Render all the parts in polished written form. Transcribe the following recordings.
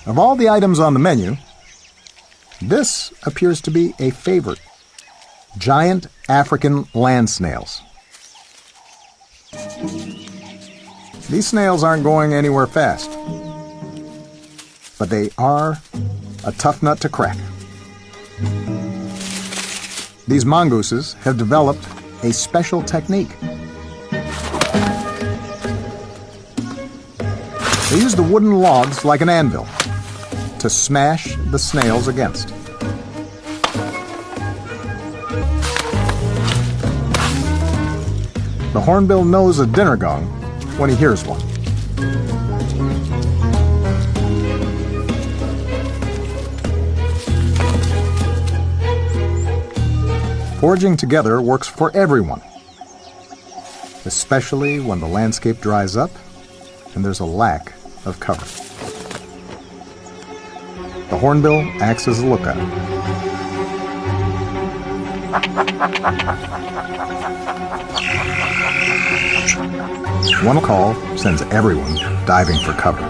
Of all the items on the menu, this appears to be a favorite. Giant African land snails. These snails aren't going anywhere fast, but they are a tough nut to crack. These mongooses have developed a special technique. They use the wooden logs like an anvil to smash the snails against. The hornbill knows a dinner gong when he hears one. Foraging together works for everyone, especially when the landscape dries up and there's a lack of cover. The hornbill acts as a lookout. One call sends everyone diving for cover.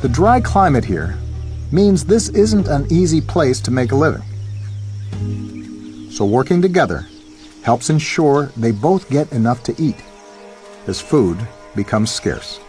The dry climate here means this isn't an easy place to make a living. So working together helps ensure they both get enough to eat as food becomes scarce.